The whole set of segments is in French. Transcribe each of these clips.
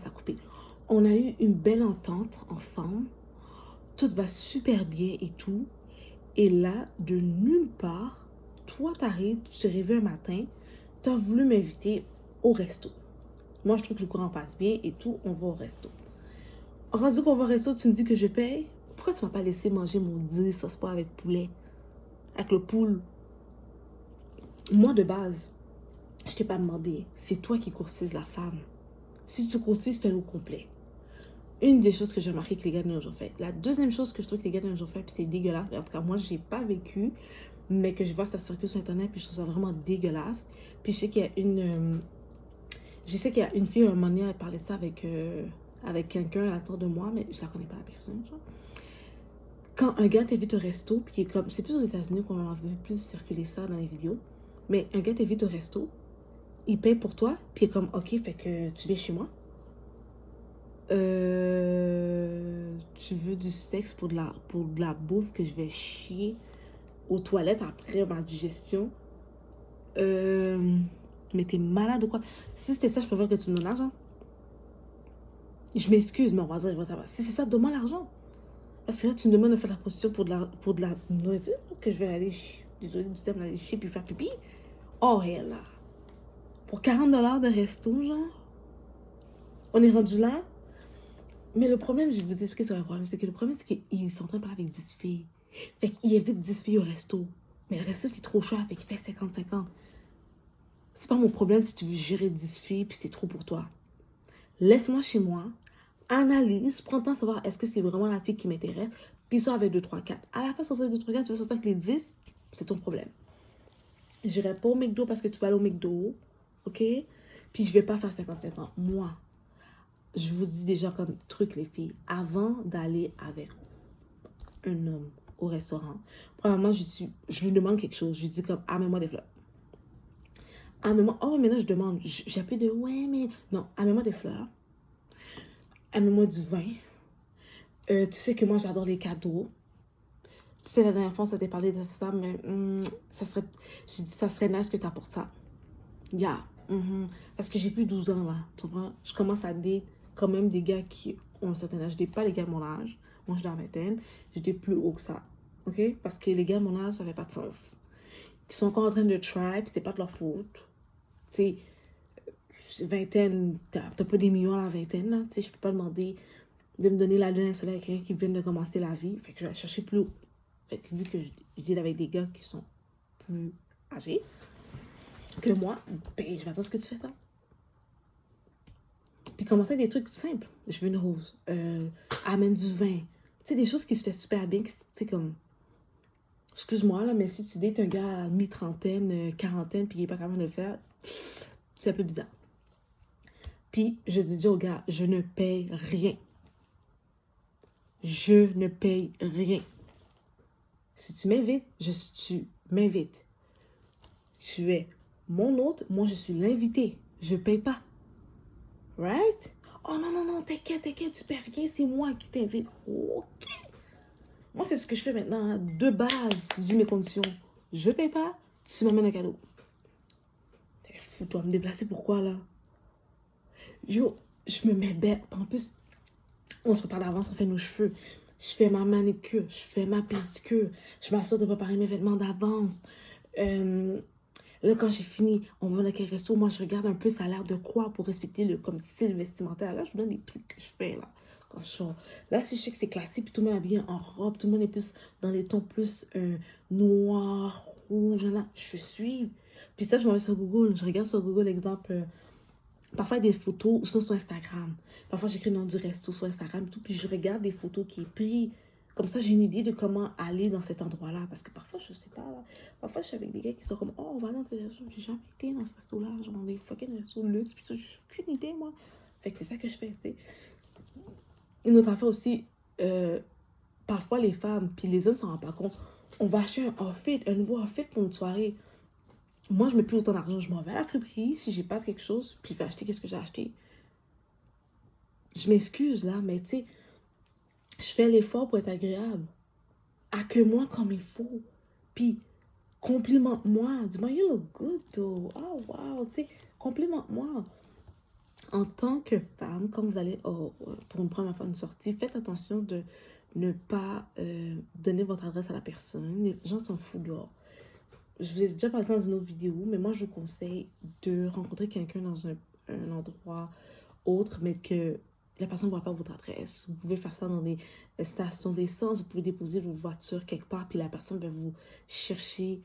commence à couper. On a eu une belle entente ensemble. Tout va super bien et tout. Et là, de nulle part, toi, t'arrives, tu te réveilles un matin, t'as voulu m'inviter au resto. Moi, je trouve que le courant passe bien et tout, on va au resto. Rendu qu'on va au resto, tu me dis que je paye. Pourquoi tu m'as pas laissé manger mon 10 sauce poivre avec poulet? Avec le poule? Moi, de base, je t'ai pas demandé. C'est toi qui courtises la femme. Si tu courtises, fais-le au complet. Une des choses que j'ai remarqué que les gars de nos jours fait. La deuxième chose que je trouve que les gars de nos jours fait, puis c'est dégueulasse, en tout cas, moi, je n'ai pas vécu, mais que je vois ça circuler sur Internet, puis je trouve ça vraiment dégueulasse. Puis je sais qu'il y a une fille, à un moment donné, elle parlait de ça avec quelqu'un autour de moi, mais je la connais pas la personne, genre. Quand un gars t'invite au resto, puis comme, c'est plus aux États-Unis qu'on a vu plus circuler ça dans les vidéos, mais un gars t'invite au resto, il paye pour toi, puis il est comme, ok, fait que tu viens chez moi. Tu veux du sexe pour de la bouffe que je vais chier aux toilettes après ma digestion? Mais t'es malade ou quoi? Si c'était ça, je préfère que tu me donnes l'argent. Je m'excuse, mais on va dire, ça va. Si c'est ça, donne-moi l'argent. Parce que là, tu me demandes de faire la prostitution pour de la nourriture, que je vais aller, désolé du terme, aller chier puis faire pipi. Oh, hell là. Pour 40$ de resto, genre. On est rendu là. Mais le problème, je vais vous expliquer sur le problème, c'est que le problème, c'est qu'ils sont en train de parler avec 10 filles. Fait qu'ils invitent 10 filles au resto. Mais le resto, c'est trop cher, fait qu'il fait 50-50. C'est pas mon problème si tu veux gérer 10 filles puis c'est trop pour toi. Laisse-moi chez moi, analyse, prends le temps de savoir est-ce que c'est vraiment la fille qui m'intéresse, puis sors avec 2, 3, 4. À la fin, sur ces 2, 3, 4, tu veux sortir avec les 10, c'est ton problème. J'irai pas au McDo parce que tu vas aller au McDo, ok? Puis je vais pas faire 50-50. Moi, je vous dis déjà comme truc, les filles, avant d'aller avec un homme au restaurant, premièrement, je lui demande quelque chose. Je lui dis comme, amène-moi des fleurs. Amène-moi, oh, maintenant je demande, j'ai plus de, ouais, mais non, amène-moi des fleurs. Amène-moi du vin. Tu sais que moi, j'adore les cadeaux. Tu sais, la dernière fois, on s'était parlé de ça, mais je dis, ça serait nice que tu apportes ça. Yeah. Parce que j'ai plus 12 ans, là. Tu vois, je commence à date quand même des gars qui ont un certain âge. Je date pas les gars de mon âge. Moi, je suis dans la vingtaine. Je date plus haut que ça. OK? Parce que les gars de mon âge, ça fait pas de sens. Ils sont encore en train de try, puis c'est pas de leur faute. Tu sais, vingtaine, t'as pas des millions à la vingtaine, là. Tu sais, je peux pas demander de me donner la lune solaire à quelqu'un qui vient de commencer la vie. Fait que je vais chercher plus haut. Fait que vu que je deal avec des gars qui sont plus âgés que moi, ben, je vais attendre ce que tu fais ça. Puis commencer avec des trucs simples. Je veux une rose. Amène du vin. Tu sais, des choses qui se fait super bien. Tu sais, comme... Excuse-moi, là, mais si tu dates un gars à mi-trentaine, quarantaine, puis il est pas capable de le faire, c'est un peu bizarre. Puis, je dis au gars, je ne paye rien. Je ne paye rien. Si tu m'invites, tu m'invites. Tu es mon hôte, moi je suis l'invité. Je paye pas. Right? Oh non, non, non, t'inquiète, tu payes rien, c'est moi qui t'invite. Ok. Moi, c'est ce que je fais maintenant. Hein. De base, je dis mes conditions. Je paye pas, tu m'amènes un cadeau. Fous-toi, me déplacer, pourquoi là? Yo, je me mets bête. En plus, on se prépare d'avance, on fait nos cheveux. Je fais ma manicure, je fais ma pédicure. Je m'assure de préparer mes vêtements d'avance. Là, quand j'ai fini, on va dans quel resto. Moi, je regarde un peu ça a l'air de quoi pour respecter le comme style vestimentaire. Là, je vous donne des trucs que je fais là. Quand je sors. Là, si je sais que c'est classique, puis tout le monde est habillé en robe, tout le monde est plus dans les tons plus noir, rouge, là, je vais suivre. Puis ça, je m'en vais sur Google. Je regarde sur Google, exemple, parfois des photos ou sinon sur Instagram. Parfois, j'écris le nom du resto sur Instagram et tout, puis je regarde des photos qui est pris. Comme ça, j'ai une idée de comment aller dans cet endroit-là. Parce que parfois, je sais pas, là. Parfois, je suis avec des gars qui sont comme, oh, on va dans ce resto. J'ai jamais été dans ce resto-là. Genre, dans des fucking restos luxe. Puis ça, j'ai aucune idée, moi. Fait que c'est ça que je fais, tu sais. Une autre affaire aussi, parfois, les femmes, puis les hommes s'en rendent pas compte. On va acheter un outfit, un nouveau outfit pour une soirée. Moi, je mets plus autant d'argent. Je m'en vais à la friperie si j'ai pas quelque chose, puis je vais acheter qu'est-ce que j'ai acheté. Je m'excuse, là, mais tu sais, je fais l'effort pour être agréable. Accueille-moi comme il faut. Puis, complimente-moi. Dis-moi, you look good, though. Oh, wow, tu sais, complimente-moi. En tant que femme, quand vous allez pour une première fois une sortie, faites attention de ne pas donner votre adresse à la personne. Les gens s'en foutent dehors. Je vous ai déjà parlé dans une autre vidéo, mais moi, je vous conseille de rencontrer quelqu'un dans un endroit autre, mais que la personne ne voit pas votre adresse. Vous pouvez faire ça dans des stations d'essence. Vous pouvez déposer vos voitures quelque part, puis la personne va vous chercher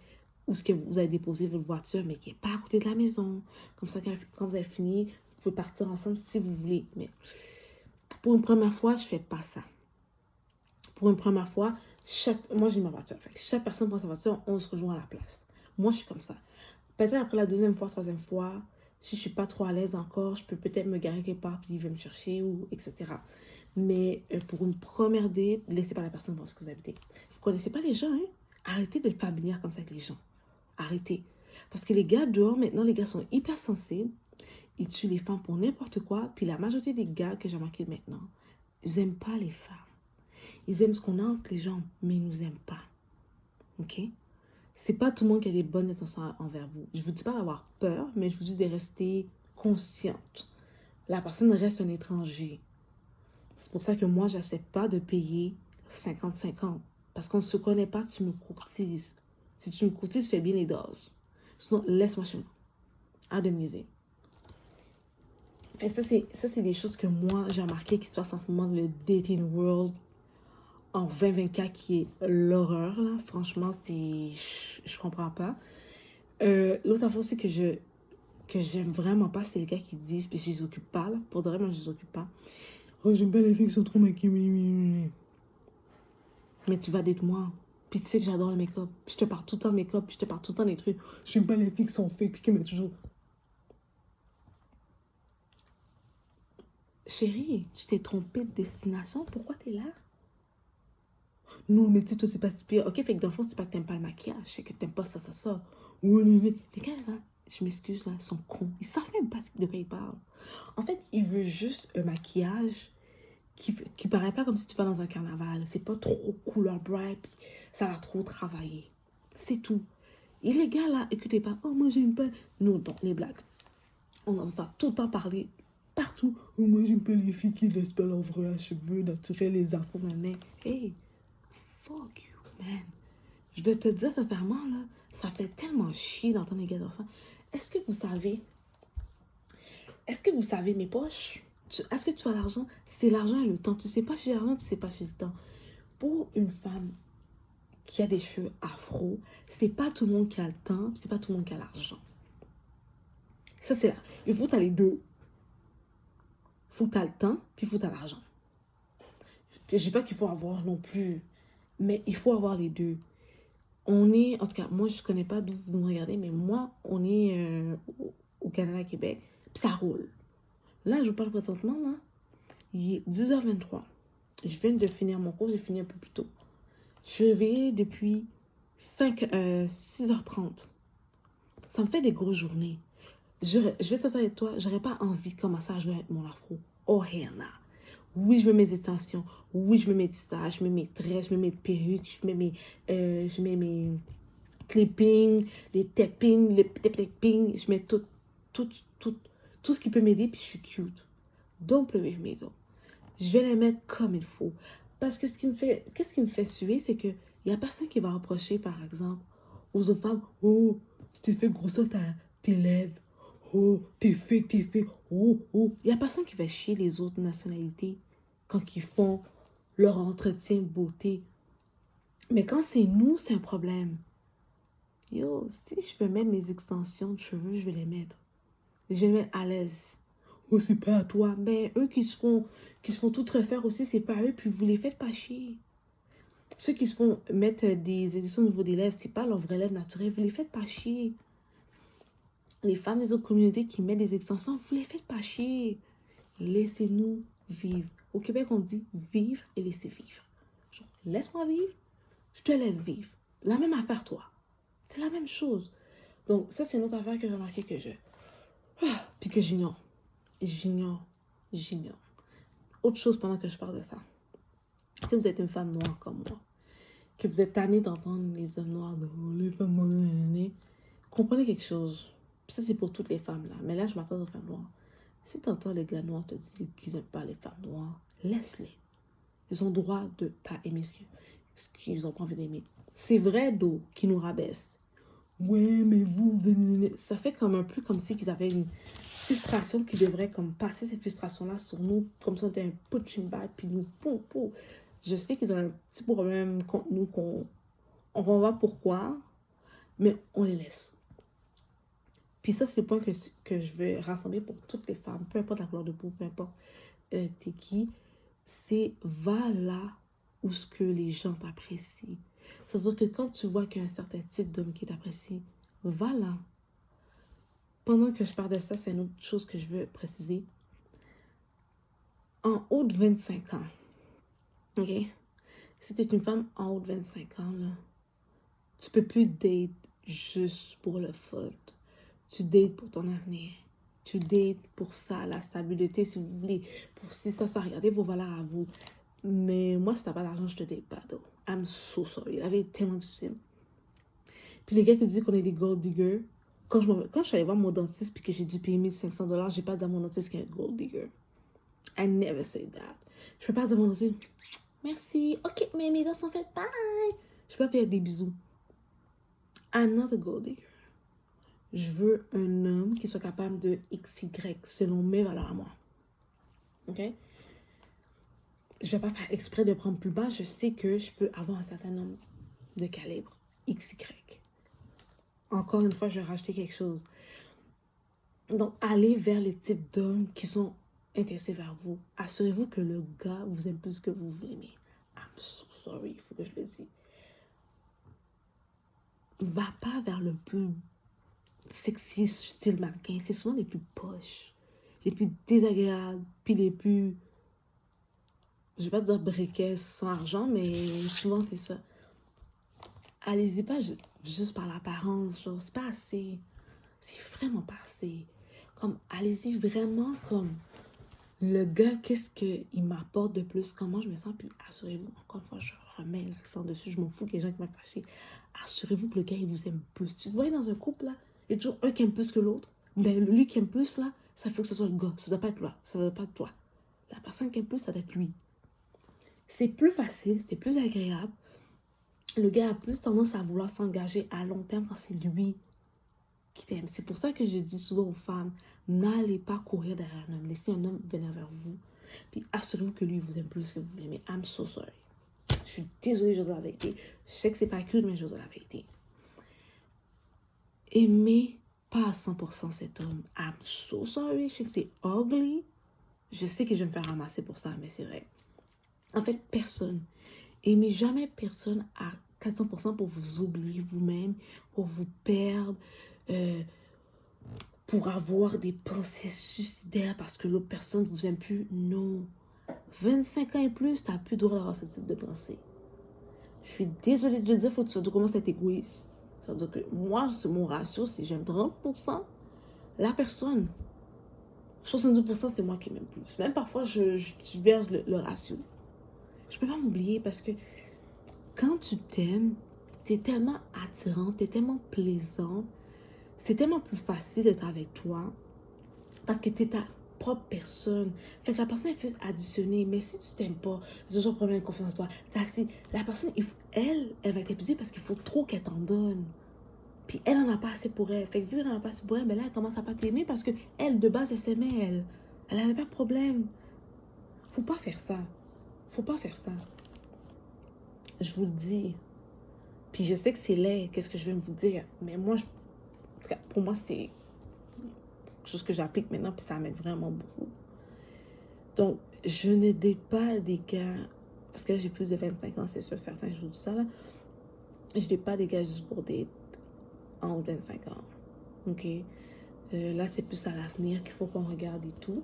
où est-ce que vous avez déposé votre voiture, mais qui n'est pas à côté de la maison. Comme ça, quand vous avez fini, vous pouvez partir ensemble si vous voulez. Mais pour une première fois, je ne fais pas ça. Pour une première fois, moi j'ai ma voiture. Fait chaque personne prend sa voiture, on se rejoint à la place. Moi, je suis comme ça. Peut-être après la deuxième fois, troisième fois, si je suis pas trop à l'aise encore, je peux peut-être me garer quelque part, puis il va me chercher, ou etc. Mais pour une première date, laissez pas la personne voir ce que vous habitez. Vous connaissez pas les gens, hein? Arrêtez d'être familière comme ça avec les gens. Arrêtez. Parce que les gars dehors, maintenant, les gars sont hyper sensibles. Ils tuent les femmes pour n'importe quoi. Puis la majorité des gars que j'ai remarqué maintenant, ils n'aiment pas les femmes. Ils aiment ce qu'on a entre les jambes, mais ils nous aiment pas. OK? C'est pas tout le monde qui a des bonnes intentions envers vous. Je vous dis pas d'avoir peur, mais je vous dis de rester consciente. La personne reste un étranger. C'est pour ça que moi, j'accepte pas de payer 50-50. Parce qu'on ne se connaît pas, tu me courtises. Si tu me courtises, fais bien les doses. Sinon, laisse-moi chez moi. À de miser. Et ça, c'est des choses que moi, j'ai remarqué qui se passent en ce moment dans le dating world en 2024 qui est l'horreur, là. Franchement, je comprends pas. L'autre affaire aussi que j'aime vraiment pas, c'est les gars qui disent, puis je les occupe pas, là. Pour de vrai, moi, je les occupe pas. Oh, j'aime pas les filles qui sont trop maquillées. Mais tu vas d'être moi. Puis tu sais que j'adore le make-up. Puis je te parle tout le temps de make-up, puis je te parle tout le temps des trucs. J'aime pas les filles qui sont fake, puis qui mettent toujours... Chérie, tu t'es trompée de destination. Pourquoi t'es là? Non, mais tu sais, toi, c'est pas si pire. Ok, fait que dans le fond, c'est pas que t'aimes pas le maquillage, c'est que t'aimes pas ça. Ouais, mais. Les gars, là, je m'excuse, là, ils sont cons. Ils savent même pas de quoi ils parlent. En fait, ils veulent juste un maquillage qui paraît pas comme si tu vas dans un carnaval. C'est pas trop couleur bright, puis ça va trop travailler. C'est tout. Et les gars, là, écoutez pas. Oh, moi, j'aime pas. Non, donc, les blagues. On entend ça tout le temps parler partout. Oh, moi, j'aime pas les filles qui laissent pas leur vrai cheveux naturels, les afros, maintenant. Hey! Fuck you, man. Je vais te dire sincèrement, là, ça fait tellement chier d'entendre les gars dire ça. Est-ce que vous savez mes poches? Est-ce que tu as l'argent? C'est l'argent et le temps. Tu sais pas si j'ai l'argent, tu sais pas si j'ai le temps. Pour une femme qui a des cheveux afro, c'est pas tout le monde qui a le temps, c'est pas tout le monde qui a l'argent. Ça, c'est là. Il faut que tu as les deux. Il faut que tu as le temps, puis il faut que tu as l'argent. Je dis pas qu'il faut avoir non plus, mais il faut avoir les deux. On est, en tout cas, moi, je connais pas d'où vous me regardez, mais moi, on est au Canada, Québec, puis ça roule. Là, je vous parle présentement, là, il est 10h23. Je viens de finir mon cours, j'ai fini un peu plus tôt. Je suis réveillée depuis 6h30. Ça me fait des grosses journées. Je vais être sincère avec toi, j'aurais pas envie de commencer à jouer avec mon afro. Oh, Hannah. Oui, je mets mes extensions. Oui, je mets mes tissages, je mets mes tresses, je mets mes perruques, je mets mes clippings, les tappings, les tappings. Je mets tout ce qui peut m'aider, puis je suis cute. Don't play with me, though. Je vais les mettre comme il faut. Parce que qu'est-ce qui me fait suer, c'est que il y a personne qui va reprocher, par exemple, aux autres femmes, oh, tu t'es fait grossir tes lèvres. Oh, t'es fake. Oh. Il n'y a personne qui va chier les autres nationalités quand ils font leur entretien de beauté. Mais quand c'est nous, c'est un problème. Yo, si je veux mettre mes extensions de cheveux, je vais les mettre. Je vais les mettre à l'aise. Oh, c'est pas à toi. Ben, eux qui se font tout refaire aussi, c'est pas eux, puis vous les faites pas chier. Ceux qui se font mettre des extensions au niveau des lèvres, c'est pas leur vraie lèvre naturelle, vous les faites pas chier. Les femmes des autres communautés qui mettent des extensions, vous les faites pas chier. Laissez-nous vivre. Au Québec, on dit vivre et laisser vivre. Genre, laisse-moi vivre, je te laisse vivre. La même affaire, toi. C'est la même chose. Donc, ça, c'est une autre affaire que j'ai remarqué que puis que j'ignore. J'ignore. Autre chose pendant que je parle de ça. Si vous êtes une femme noire comme moi, que vous êtes tannée d'entendre les hommes noirs, les femmes noires, comprenez quelque chose. Ça, c'est pour toutes les femmes, là. Mais là, je m'attends aux femmes noires. Si t'entends les gars noirs te dire qu'ils n'aiment pas les femmes noires, laisse-les. Ils ont le droit de pas aimer ce qu'ils ont pas envie d'aimer. C'est vrai, d'eau, qui nous rabaisse. Ouais, mais vous, ça fait comme un peu comme si qu'ils avaient une frustration qui devrait comme passer cette frustration-là sur nous, comme si on était un punching bag, puis nous, poum, poum. Je sais qu'ils ont un petit problème contre nous, on va voir pourquoi, mais on les laisse. Puis ça, c'est le point que je veux rassembler pour toutes les femmes, peu importe la couleur de peau, peu importe t'es qui, c'est va là où ce que les gens t'apprécient. C'est-à-dire que quand tu vois qu'il y a un certain type d'homme qui t'apprécie, va là. Pendant que je parle de ça, c'est une autre chose que je veux préciser. En haut de 25 ans, ok? Si tu es une femme en haut de 25 ans, là, tu peux plus date juste pour le fun. Tu dates pour ton avenir. Tu dates pour ça, la stabilité, si vous voulez. Pour si ça, regardez vos valeurs à vous. Mais moi, si t'as pas d'argent, je te date pas, though. I'm so sorry. La vie est tellement difficile. Puis les gars qui disent qu'on est des gold diggers, quand je suis allée voir mon dentiste puis que j'ai dû payer 1500$, j'ai pas dit à mon dentiste qu'il est un gold digger. I never say that. Je peux pas dire à mon dentiste, merci, ok, mais mes dents sont faites, bye. Je peux pas payer des bisous. I'm not a gold digger. Je veux un homme qui soit capable de XY selon mes valeurs à moi. Ok? Je vais pas faire exprès de prendre plus bas. Je sais que je peux avoir un certain nombre de calibre XY. Encore une fois, je vais rajouter quelque chose. Donc, allez vers les types d'hommes qui sont intéressés vers vous. Assurez-vous que le gars vous aime plus que vous l'aimez. I'm so sorry, il faut que je le dise. Va pas vers le plus sexy style mannequin. C'est souvent les plus poches, les plus désagréables, puis les plus, je vais pas dire briquets sans argent, mais souvent c'est ça. Allez-y pas juste par l'apparence, genre c'est pas assez. C'est vraiment pas assez. Comme, allez-y vraiment comme le gars, qu'est-ce qu'il m'apporte de plus, comment je me sens, puis assurez-vous, encore une fois, je remets l'accent dessus, je m'en fous qu'il y ait des gens qui m'ont fâché. Assurez-vous que le gars, il vous aime plus. Tu vois, dans un couple, là, il y a toujours un qui aime plus que l'autre. Ben, lui qui aime plus, là, ça faut que ce soit le gars. Ça doit pas être toi. Ça doit pas être toi. La personne qui aime plus, ça doit être lui. C'est plus facile, c'est plus agréable. Le gars a plus tendance à vouloir s'engager à long terme quand c'est lui qui t'aime. C'est pour ça que je dis souvent aux femmes, n'allez pas courir derrière un homme. Laissez un homme venir vers vous. Puis assurez-vous que lui vous aime plus que vous l'aimez. I'm so sorry. Je suis désolée, je dis la vérité. Je sais que c'est pas cute, mais je dis la vérité. Aimez pas à 100% cet homme. I'm so sorry. Je sais que c'est ugly. Je sais que je vais me faire ramasser pour ça, mais c'est vrai. En fait, personne. Aimez jamais personne à 400% pour vous oublier vous-même, pour vous perdre, pour avoir des pensées suicidaires parce que l'autre personne ne vous aime plus. Non. 25 ans et plus, tu n'as plus le droit d'avoir ce type de pensée. Je suis désolée de le dire, il faut que tu commences à être égoïste. Ça veut dire que moi, mon ratio, c'est j'aime 30%. La personne, 70%, c'est moi qui m'aime plus. Même parfois, je diverge le ratio. Je peux pas m'oublier parce que quand tu t'aimes, t'es tellement attirant, t'es tellement plaisant, c'est tellement plus facile d'être avec toi parce que t'es ta propre personne. Fait que la personne est plus additionnée, mais si tu t'aimes pas, tu as toujours problème de confiance en toi, la personne, elle va être épuisée parce qu'il faut trop qu'elle t'en donne. Puis elle en a pas assez pour elle. Fait que vu qu'elle en a pas assez pour elle, ben là, elle commence à pas t'aimer parce que elle, de base, elle s'aimait, elle. Elle avait pas de problème. Faut pas faire ça. Faut pas faire ça. Je vous le dis. Puis je sais que c'est laid, qu'est-ce que je viens de vous dire. Mais moi, en tout cas, pour moi, c'est quelque chose que j'applique maintenant, puis ça m'aide vraiment beaucoup. Donc, je ne date pas des gars, parce que là, j'ai plus de 25 ans, c'est sûr, certain, je vous dis ça, là. Je date pas des gars juste pour date en 25 ans. OK? Là, c'est plus à l'avenir qu'il faut qu'on regarde et tout.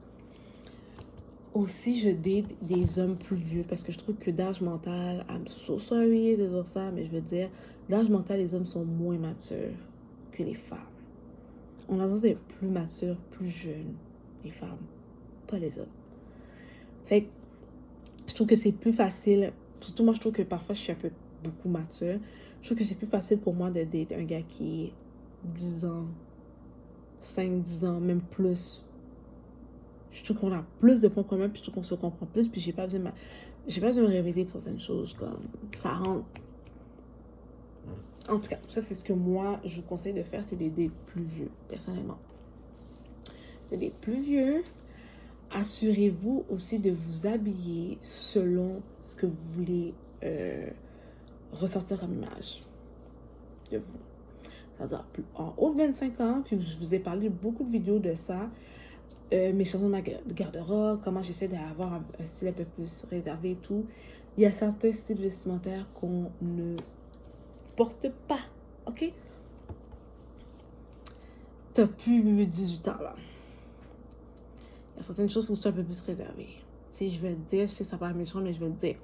Aussi, je date des hommes plus vieux parce que je trouve que d'âge mental, I'm so sorry de dire ça, mais je veux dire, d'âge mental, les hommes sont moins matures que les femmes. On a tendance à être plus matures, plus jeunes, les femmes, pas les hommes. Fait que je trouve que c'est plus facile, surtout moi, je trouve que parfois je suis un peu beaucoup mature. Je trouve que c'est plus facile pour moi de date un gars qui est 10 ans, 5, 10 ans, même plus Je trouve qu'on a plus de points communs, puis je trouve qu'on se comprend plus, puis j'ai pas besoin de me répéter pour certaines choses, comme ça rend... En tout cas, ça c'est ce que moi, je vous conseille de faire, c'est d'aider plus vieux, personnellement. Les plus vieux, assurez-vous aussi de vous habiller selon ce que vous voulez ressortir comme image de vous. C'est-à-dire, en haut de 25 ans, puis je vous ai parlé de beaucoup de vidéos de ça, mes changements de garde-robe, comment j'essaie d'avoir un style un peu plus réservé et tout. Il y a certains styles vestimentaires qu'on ne porte pas, ok? T'as plus 18 ans, là. Il y a certaines choses où tu es un peu plus réservé. Tu sais, je vais te dire, je sais que ça paraît méchant, mais je vais te dire.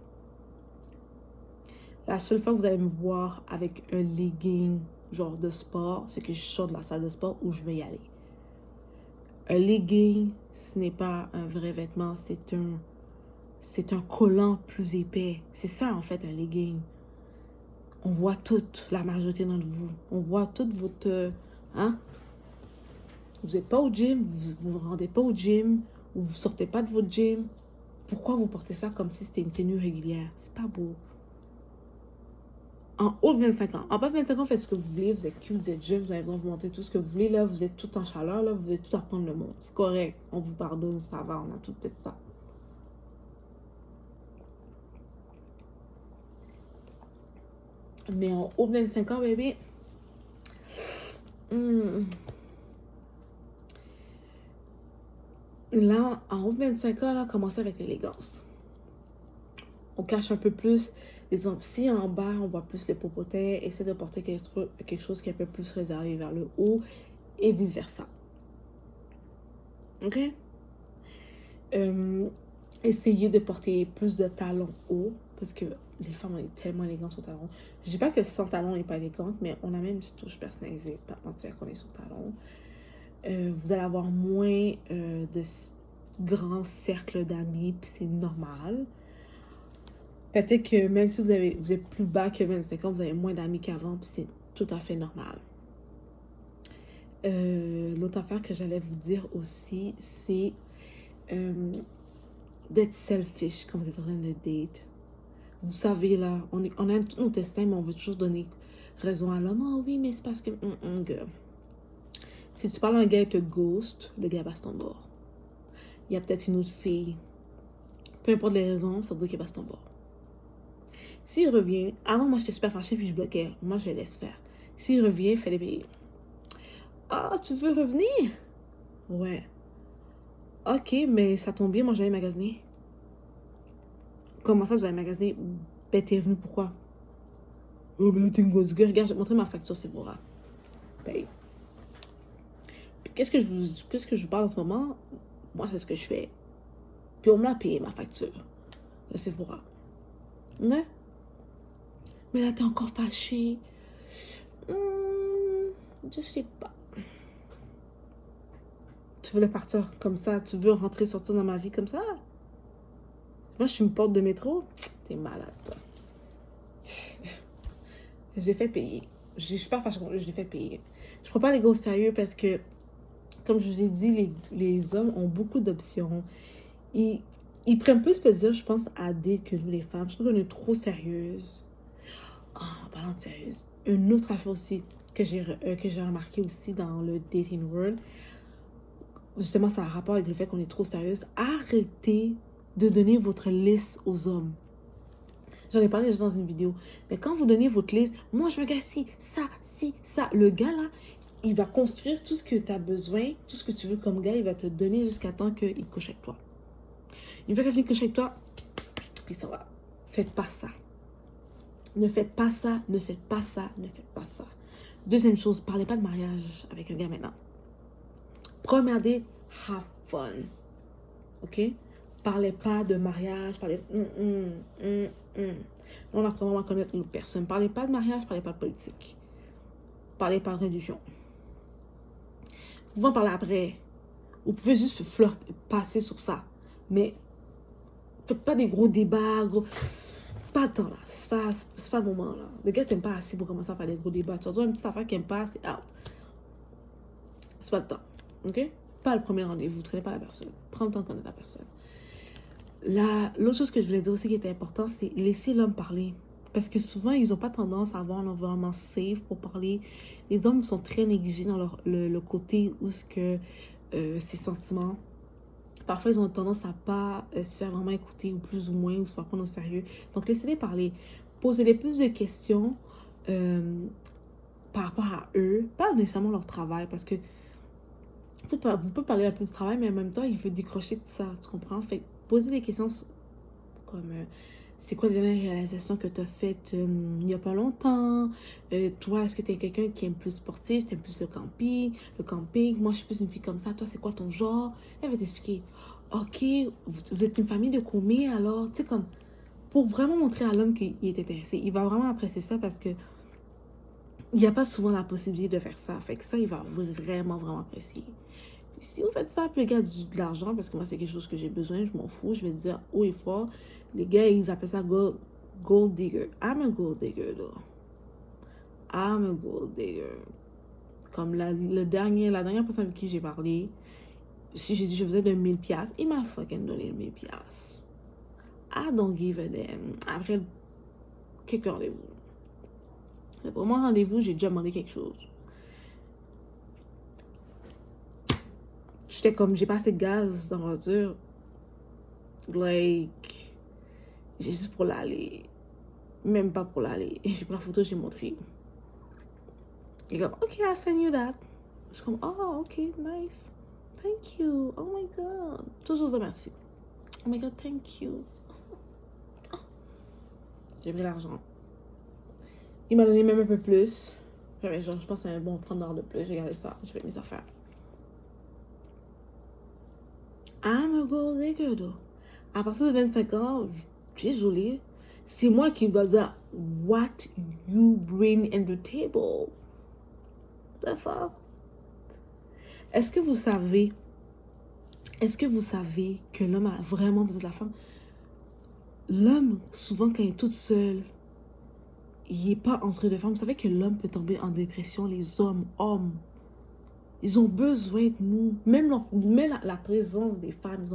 La seule fois que vous allez me voir avec un legging genre de sport, c'est que je sors de la salle de sport où je vais y aller. Un legging, ce n'est pas un vrai vêtement, c'est un collant plus épais. C'est ça en fait un legging. On voit toute la majorité d'entre vous. On voit toute votre... hein? Vous n'êtes pas au gym, vous ne vous rendez pas au gym, ou vous ne sortez pas de votre gym. Pourquoi vous portez ça comme si c'était une tenue régulière? C'est pas beau. En haut de 25 ans. En bas de 25 ans, faites ce que vous voulez. Vous êtes cute, vous êtes jeune, vous avez besoin de vous montrer tout ce que vous voulez. Là, vous êtes tout en chaleur. Là, vous voulez tout apprendre le monde. C'est correct. On vous pardonne, ça va. On a tout fait ça. Mais en haut de 25 ans, bébé... Là, en haut de 25 ans, là, commencez avec l'élégance. On cache un peu plus les si en bas, on voit plus les popotins, essayez de porter quelque chose qui est un peu plus réservé vers le haut et vice-versa. Ok? Essayez de porter plus de talons hauts parce que les femmes, on est tellement élégantes au talon. Je dis pas que sans talon, on n'est pas élégante, mais on a même une petite touche personnalisée, pas mentir qu'on est sur talon. Vous allez avoir moins de grands cercles d'amis, puis c'est normal. Peut-être que même si vous êtes plus bas que 25 ans, vous avez moins d'amis qu'avant, puis c'est tout à fait normal. L'autre affaire que j'allais vous dire aussi, c'est d'être selfish quand vous êtes en train de date. Vous savez, là, on aime tous nos destins, mais on veut toujours donner raison à l'homme. Oh oui, mais c'est parce que... girl. Si tu parles à un gars et te ghost, le gars passe ton bord. Il y a peut-être une autre fille. Peu importe les raisons, ça veut dire qu'il passe ton bord. S'il revient, avant moi j'étais super fâchée puis je bloquais. Moi je laisse faire. S'il revient, fallait payer. Ah, tu veux revenir? Ouais. Ok, mais ça tombe bien, moi j'allais magasiner. Comment ça, vous allez magasiner? Ben, t'es revenu pourquoi? Oh, mais là, t'es une grosse gueule. Regarde, je vais te montrer ma facture, c'est pour ça. Paye. Qu'est-ce que je vous parle en ce moment? Moi, c'est ce que je fais. Puis on me l'a payé, ma facture. Là, c'est pour ça. Ouais? Mais là, t'es encore fâché. Je sais pas. Tu veux le partir comme ça? Tu veux rentrer, sortir dans ma vie comme ça? Moi, je suis une porte de métro. T'es malade, toi. Je l'ai fait payer. Je suis pas fâchée contre lui, je l'ai fait payer. Je prends pas les gars au sérieux parce que, comme je vous ai dit, les hommes ont beaucoup d'options. Ils prennent plus plaisir, je pense, à date que nous, les femmes. Je trouve qu'on est trop sérieuses. En parlant de sérieuse, une autre affaire aussi que j'ai remarqué aussi dans le dating world, justement, ça a rapport avec le fait qu'on est trop sérieuse. Arrêtez de donner votre liste aux hommes. J'en ai parlé dans une vidéo. Mais quand vous donnez votre liste, moi je veux gars ci, ça. Le gars là, il va construire tout ce que tu as besoin, tout ce que tu veux comme gars, il va te donner jusqu'à temps qu'il couche avec toi. Une fois qu'il finit de coucher avec toi, puis ça va. Faites pas ça. Ne faites pas ça, ne faites pas ça, ne faites pas ça. Deuxième chose, parlez pas de mariage avec un gars maintenant. Première date, have fun. Ok? Parlez pas de mariage, parlez... On apprend vraiment à connaître l'autre personne. Parlez pas de mariage, parlez pas de politique. Parlez pas de religion. Vous pouvez en parler après. Vous pouvez juste passer sur ça. Mais faites pas des gros débats, gros... C'est pas le temps, là. C'est pas le moment, là. Le gars t'aime pas assez pour commencer à faire des gros débats. Tu vas dire une petite affaire qu'il aime pas, c'est out. C'est pas le temps. OK? pas le premier rendez-vous, tu connais pas la personne. Prends le temps de connaître la personne. L'autre chose que je voulais dire aussi qui était important, c'est laisser l'homme parler. Parce que souvent, ils n'ont pas tendance à avoir un environnement safe pour parler. Les hommes sont très négligés dans le côté où ce que ses sentiments. Parfois, ils ont tendance à pas se faire vraiment écouter ou plus ou moins, ou se faire prendre au sérieux. Donc, laissez-les parler. Posez-les plus de questions par rapport à eux, pas nécessairement leur travail, parce que vous pouvez parler un peu du travail, mais en même temps, il veut décrocher de ça, tu comprends? Fait que posez des questions comme c'est quoi la dernière réalisation que tu as faite il n'y a pas longtemps? Toi, est-ce que tu es quelqu'un qui aime plus sportif, tu aimes plus le camping? Le camping, moi je suis plus une fille comme ça, toi c'est quoi ton genre? Elle va t'expliquer. Ok, vous êtes une famille de combien alors? Tu sais, comme pour vraiment montrer à l'homme qu'il est intéressé. Il va vraiment apprécier ça parce que il n'y a pas souvent la possibilité de faire ça. Fait que ça, il va vraiment, vraiment apprécier. Puis si vous faites ça, puis le gars a de l'argent, parce que moi, c'est quelque chose que j'ai besoin, je m'en fous, je vais dire haut et fort. Les gars, ils appellent ça gold digger. I'm a gold digger, though. I'm a gold digger. Comme la dernière personne avec qui j'ai parlé, si j'ai dit je faisais de 1000$, il m'a fucking donné le 1000$. I don't give a damn. Après quelques rendez-vous. Le premier rendez-vous, j'ai déjà demandé quelque chose. J'étais comme, j'ai pas assez de gaz dans la voiture. Like, j'ai juste pour l'aller. Même pas pour l'aller. J'ai pris la photo, j'ai montré. Il est comme, ok, I'll send you that. Je suis comme, oh, ok, nice. Thank you. Oh my god. Toujours de merci. Oh my god, thank you. J'ai pris l'argent. Il m'a donné même un peu plus. J'avais genre, je pense, un bon 30$ de plus. J'ai gardé ça. Je fais mes affaires. I'm a gold digger, though. À partir de 25 ans, désolé, c'est moi qui dois dire what you bring in the table. The fuck? Est-ce que vous savez que l'homme a vraiment besoin de la femme? L'homme, souvent, quand il est tout seul, il n'est pas entre deux femmes. Vous savez que l'homme peut tomber en dépression, les hommes. Ils ont besoin de nous. Même la présence des femmes,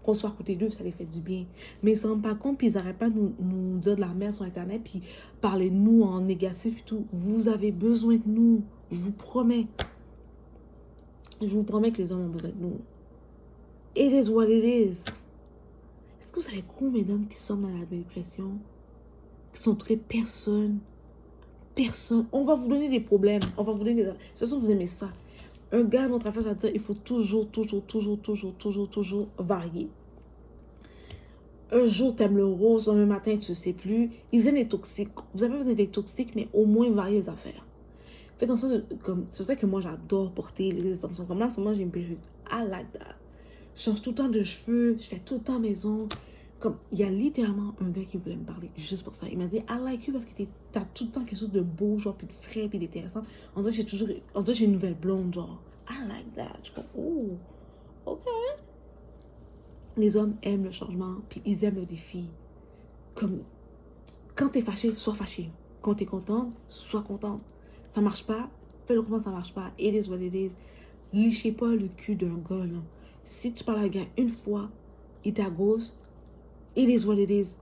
qu'on soit à côté d'eux, ça les fait du bien. Mais ils ne se rendent pas compte, puis ils n'arrêtent pas de nous dire de la merde sur Internet, puis parler de nous en négatif et tout. Vous avez besoin de nous. Je vous promets. Je vous promets que les hommes ont besoin de nous. It is what it is. Est-ce que vous savez combien d'hommes qui sont dans la dépression? Qui sont très personne. On va vous donner des problèmes. On va vous donner des... De toute façon, vous aimez ça. Un gars, notre affaire, ça veut dire il faut toujours varier. Un jour, t'aimes le rose, un matin, tu ne sais plus. Ils aiment les toxiques. Vous avez besoin des toxiques, mais au moins varier les affaires. Faites en sorte de... C'est ça que moi, j'adore porter les extensions. Comme là, en ce moment, j'ai une perruque. I like that. Je change tout le temps de cheveux. Je fais tout le temps maison. Comme, il y a littéralement un gars qui voulait me parler juste pour ça. Il m'a dit, I like you parce que t'as tout le temps quelque chose de beau, genre, puis de frais, puis d'intéressant. On dirait que j'ai une nouvelle blonde, genre. I like that. Je suis comme, oh, ok. Les hommes aiment le changement, puis ils aiment le défi. Comme, quand t'es fâché, sois fâché. Quand t'es contente, sois contente. Ça marche pas, fais-le comment ça marche pas. It is what it is. Lichez pas le cul d'un gars, là. Si tu parles à un gars une fois, il est à gauche, it is what it is.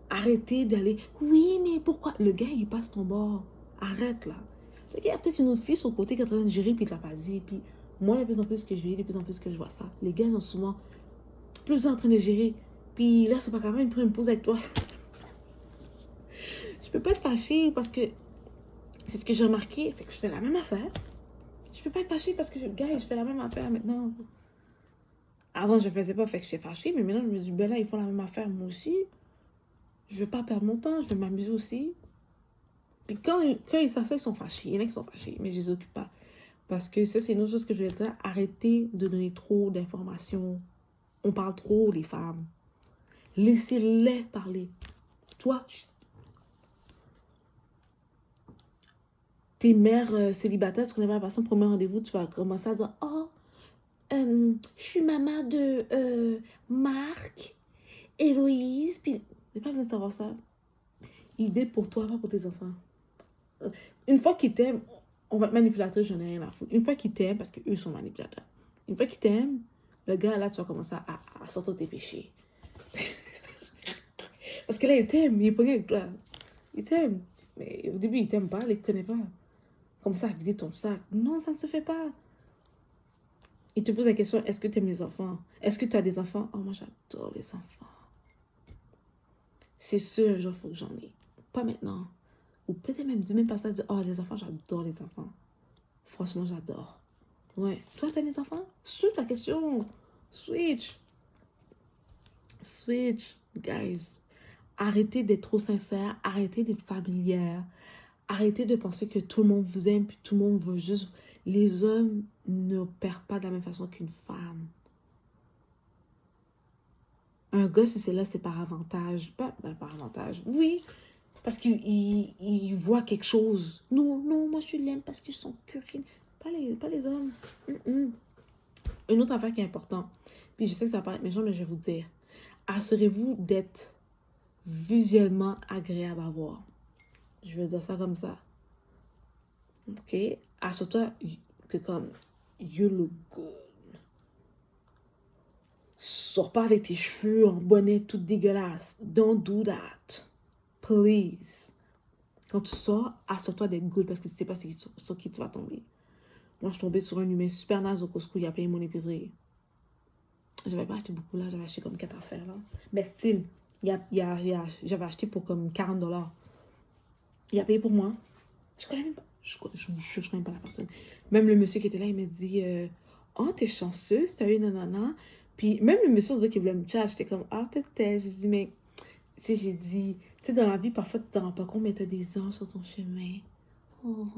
Arrêtez d'aller, oui, mais pourquoi? Le gars, il passe ton bord. Arrête, là. Il y a peut-être une autre fille sur le côté qui est en train de gérer, puis il l'a pas dit. Puis moi, de plus en plus que je vis, de plus en plus que je vois ça. Les gars sont souvent plus en train de gérer. Puis là, c'est pas quand même, ils me pose avec toi. Je peux pas être fâchée parce que c'est ce que j'ai remarqué. Fait que je fais la même affaire. Je peux pas être fâchée parce que je fais la même affaire maintenant. Avant, je faisais pas, fait que j'étais fâchée. Mais maintenant, je me dis, ben là, ils font la même affaire, moi aussi. Je veux pas perdre mon temps, je veux m'amuser aussi. Puis quand ils s'asseyent, ils sont fâchés. Il y en a qui sont fâchés, mais je les occupe pas. Parce que ça, c'est une autre chose que je vais dire. Arrêtez de donner trop d'informations. On parle trop, les femmes. Laissez-les parler. Toi, t'es mère célibataire, tu connais pas la personne, premier rendez-vous, tu vas commencer à dire, oh, je suis maman de Marc, Héloïse, puis j'ai pas besoin de savoir ça. Idée pour toi, pas pour tes enfants. Une fois qu'ils t'aiment, on va être manipulateur, j'en ai rien à foutre. Une fois qu'ils t'aiment, parce qu'eux sont manipulateurs, Une fois qu'il t'aime, le gars, là, tu vas commencer à sortir tes péchés. Parce que là, il t'aime, il est pas avec toi. Il t'aime. Mais au début, il t'aime pas, il te connaît pas. Comme ça, à vider ton sac. Non, ça ne se fait pas. Il te pose la question, est-ce que tu aimes les enfants? Est-ce que tu as des enfants? Oh, moi, j'adore les enfants. C'est sûr, un jour, il faut que j'en ai. Pas maintenant. Ou peut-être même, dis même pas ça, dis, oh, les enfants, j'adore les enfants. Franchement, j'adore. Ouais. Toi, t'as des enfants? Switch la question. Switch. Switch, guys. Arrêtez d'être trop sincère. Arrêtez d'être familière. Arrêtez de penser que tout le monde vous aime, puis tout le monde veut juste... Les hommes ne perdent pas de la même façon qu'une femme. Un gars, si c'est là, c'est par avantage. Pas par avantage. Oui, parce qu'il voit quelque chose. Non, non, moi je l'aime parce qu'ils sont curines. Pas les hommes. Une autre affaire qui est importante, puis je sais que ça va paraître méchant, mais je vais vous dire. Assurez-vous d'être visuellement agréable à voir. Je vais dire ça comme ça. Ok? Assure-toi que comme, you look good. Sors pas avec tes cheveux en bonnet tout dégueulasse. Don't do that. Please. Quand tu sors, assure-toi d'être good parce que tu sais pas sur qui tu vas tomber. Moi, je suis tombée sur un humain super naze au Costco. Il a payé mon épicerie. J'avais pas acheté beaucoup là. J'avais acheté comme 4 affaires là. Mais style, j'avais acheté pour comme 40$. Il a payé pour moi. Je connais même pas. Je connais même pas la personne. Même le monsieur qui était là, il m'a dit oh, t'es chanceuse, t'as eu nanana. Puis même le monsieur disait qu'il voulait me chat. J'étais comme ah, peut-être. J'ai dit, mais tu sais, j'ai dit, tu sais, dans la vie, parfois tu te rends pas compte, mais t'as des anges sur ton chemin. Oh.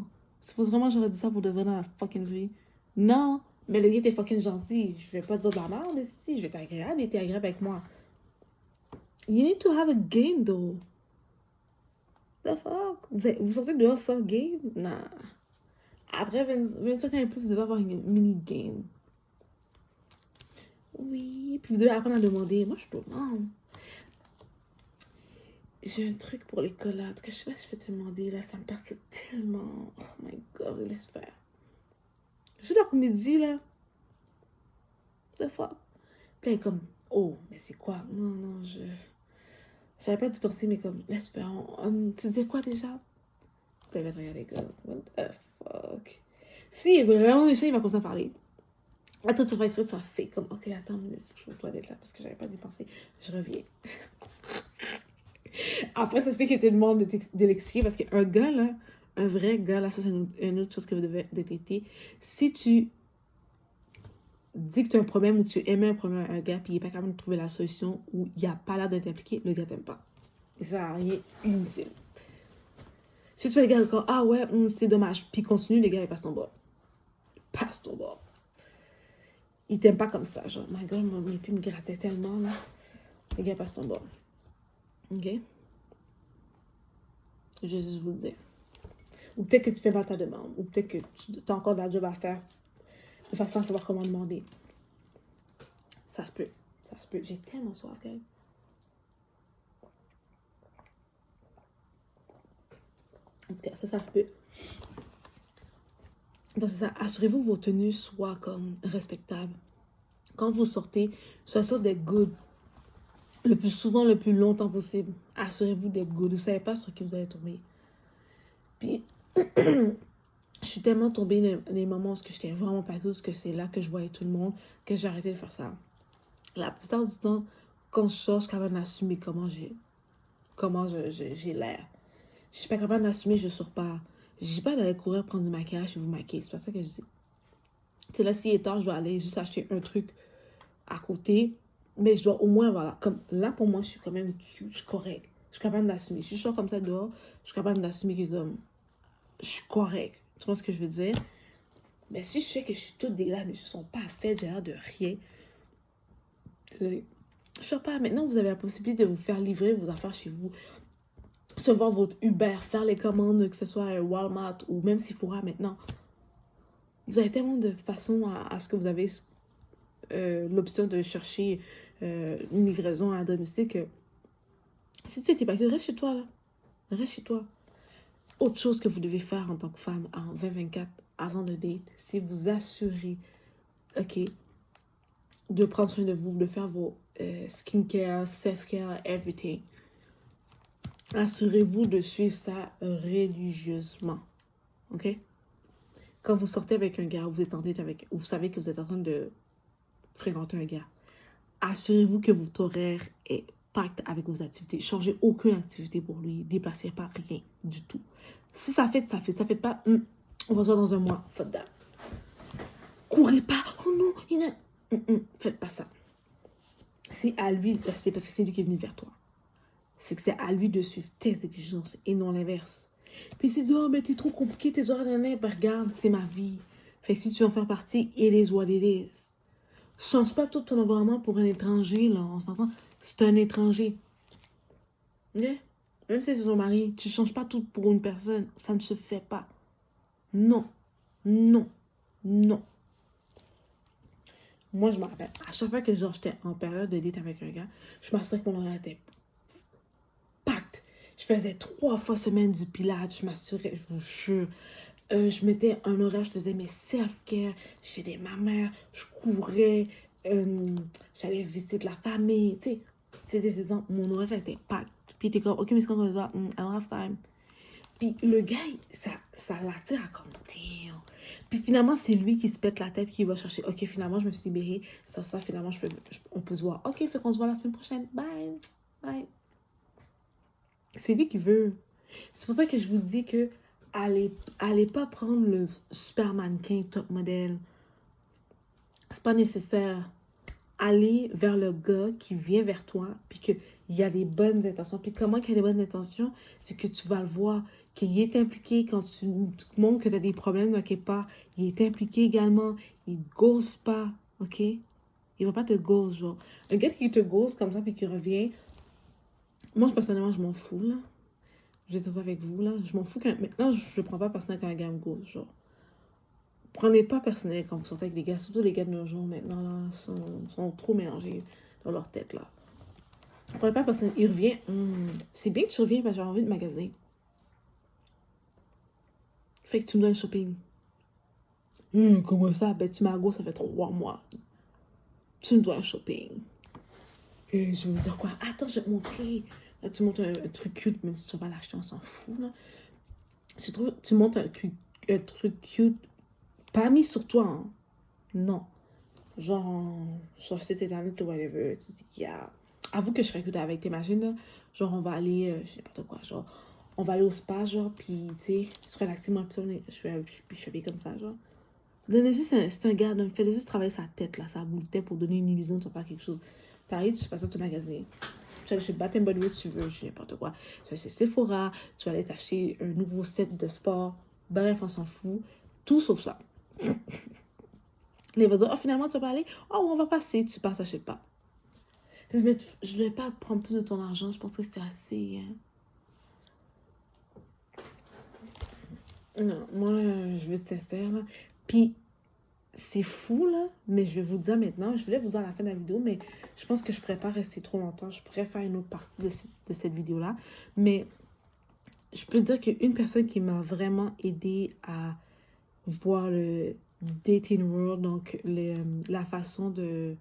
Tu penses vraiment que j'aurais dit ça pour de vrai dans la fucking vie? Non, mais le gars était fucking gentil. Je vais pas dire de la merde ici. Je vais être agréable, il était agréable avec moi. You need to have a game, though. The fuck? Vous sortez dehors sans game? Nah. Après 25 ans et plus, vous devez avoir une mini-game. Oui, puis vous devez apprendre à demander. Moi, je demande. J'ai un truc pour les collades que je sais pas si je vais te demander, là. Ça me perturbe tellement. Oh my god, laisse faire. Je suis la comédie, là. The fuck? Puis elle est comme, oh, mais c'est quoi? Non, non, j'avais pas dû penser, mais comme, laisse faire. Tu disais quoi déjà? Puis elle va te regarder comme, what the fuck? Si, il est vraiment méchant, il va commencer à parler. Attends, tu vas être sûr, tu vas fake comme, ok, attends, je dois être là parce que j'avais pas dépensé. Je reviens. Après, ça se fait qu'il te demande de l'expliquer parce qu'un gars, là, un vrai gars, là, ça, c'est une autre chose que vous devez détecter. Si tu dis que tu as un problème ou tu aimais un problème à un gars, puis il n'est pas capable de trouver la solution ou il n'a pas l'air d'être impliqué, le gars t'aime pas. Et ça n'a rien inutile. Si tu fais le gars encore, ah ouais, c'est dommage, puis continue, les gars, ils passent ton bord. Passe ton bord. Il t'aime pas comme ça, genre, my god, mon épée me grattait tellement, là. Les gars, passent ton bord. Ok? Je vais juste vous le dire. Ou peut-être que tu fais pas ta demande. Ou peut-être que tu as encore de la job à faire de façon à savoir comment demander. Ça se peut. Ça se peut. J'ai tellement soif, guys. En tout cas, ça se peut. Donc, c'est ça. Assurez-vous que vos tenues soient comme respectables. Quand vous sortez, soyez sûr d'être good. Le plus souvent, le plus longtemps possible. Assurez-vous d'être good. Vous ne savez pas sur qui vous allez tomber. Puis, je suis tellement tombée dans les moments où j'étais vraiment pas douce que c'est là que je voyais tout le monde, que j'ai arrêté de faire ça. La plupart du temps, quand je sors, je suis capable d'assumer comment j'ai l'air. Je suis pas capable d'assumer, je sors pas. Je dis pas d'aller courir prendre du maquillage et vous maquiller. C'est pas ça que je dis. C'est là, si est tard, je dois aller juste acheter un truc à côté. Mais je dois au moins, voilà. Comme là, pour moi, je suis quand même cute, je suis correcte. Je suis capable d'assumer. Si je sors comme ça dehors, je suis capable d'assumer que comme je suis correcte. Tu vois ce que je veux dire? Mais si je sais que je suis toute dégueulasse, mais je ne sens pas faite, j'ai l'air de rien. Je sais pas, maintenant vous avez la possibilité de vous faire livrer vos affaires chez vous. Recevoir votre Uber, faire les commandes, que ce soit Walmart ou même Sephora maintenant. Vous avez tellement de façons à ce que vous avez l'option de chercher une livraison à domicile que si tu n'étais pas que reste chez toi là. Reste chez toi. Autre chose que vous devez faire en tant que femme en 2024 avant le date, c'est vous assurer OK, de prendre soin de vous, de faire vos skincare, self-care, everything. Assurez-vous de suivre ça religieusement. OK? Quand vous sortez avec un gars, vous êtes en date avec, vous savez que vous êtes en train de fréquenter un gars, assurez-vous que votre horaire est pacte avec vos activités. Changez aucune activité pour lui. Déplacez pas rien du tout. Si ça fait, ça fait. Ça fait pas, on va se voir dans un mois. Faites that. Courez pas. Oh non, il a... Faites pas ça. C'est à lui de respecter parce que c'est lui qui est venu vers toi. C'est que c'est à lui de suivre tes exigences et non l'inverse. Puis si tu dis, oh, mais t'es trop compliqué, tes horaires, ben regarde, c'est ma vie. Fait que si tu veux en faire partie, it is what it is. Change pas tout ton environnement pour un étranger, là, on s'entend. C'est un étranger. Okay? Même si c'est ton mari, tu changes pas tout pour une personne. Ça ne se fait pas. Non. Non. Non. Moi, je me rappelle, à chaque fois que genre j'étais en période de date avec un gars, je m'assurais que mon horaire était pacte. Je faisais 3 fois semaine du pilates, je m'assurais, je vous jure. Je mettais un horaire, je faisais mes self-care, j'aidais ma mère, je courais, j'allais visiter de la famille, tu sais. C'est des exemples, mon horaire était pacte. Puis il était comme, ok, mais c'est quand on va, I don't have time. Puis le gars, ça l'attire à comme, damn. Puis finalement, c'est lui qui se pète la tête, qui va chercher, ok, finalement, je me suis libérée, ça, finalement, on peut se voir. Ok, fait qu'on se voit la semaine prochaine, bye, bye. C'est lui qui veut. C'est pour ça que je vous dis que allez pas prendre le super mannequin top modèle. C'est pas nécessaire. Allez vers le gars qui vient vers toi, puis qu'il y a des bonnes intentions. Puis comment qu'il y a des bonnes intentions? C'est que tu vas le voir, qu'il est impliqué quand tu montres que tu as des problèmes dans quelque part. Il est impliqué également. Il ne ghost pas, ok? Il va pas te ghost, genre. Un gars qui te ghost comme ça, puis qui revient, moi, personnellement, je m'en fous, là. Je vais dire ça avec vous, là. Je m'en fous quand... Maintenant, je ne prends pas personnel quand un gars me ghost, genre. Prenez pas personnel quand vous sortez avec des gars, surtout les gars de nos jours maintenant, là, sont trop mélangés dans leur tête, là. Prenez pas personnel, il revient, c'est bien que tu reviens parce que j'ai envie de magasiner. Fait que tu me dois un shopping. Comment ça? Ben, tu m'as go, ça fait 3 mois. Tu me dois un shopping. Je vais vous dire quoi? Attends, je vais te montrer. Là, tu montes un truc cute, même si tu vas pas l'acheter, on s'en fout, là. Tu montes un truc cute, pas mis sur toi, hein. Non. Genre, sur cet internet ou whatever, tu dis qu'il y a... Avoue que je serais cute avec tes machines, là. Genre, on va aller, je sais pas quoi, genre, on va aller au spa, genre, puis, tu sais, se relaxer, moi, puis je suis comme ça, genre. Donnez-y, c'est un gars, donc fais-le juste travailler sa tête, là, sa boule de tête pour donner une illusion de faire quelque chose. T'arrives, tu passes à ton magasin. Tu vas aller chez Bath Body Works si tu veux, je sais n'importe quoi. Tu vas aller chez Sephora, tu vas aller t'acheter un nouveau set de sport. Bref, on s'en fout. Tout sauf ça. Les va dire, oh, finalement, tu vas pas aller? Oh, on va passer, tu passes, achète pas. Je vais pas prendre plus de ton argent, je pense que c'est assez. Non, moi, je veux être sincère, là. Puis, c'est fou, là, mais je vais vous dire maintenant, je voulais vous dire à la fin de la vidéo, mais je pense que je ne pourrais pas rester trop longtemps. Je pourrais faire une autre partie de cette vidéo-là. Mais je peux dire qu'une personne qui m'a vraiment aidé à voir le dating world, donc la façon de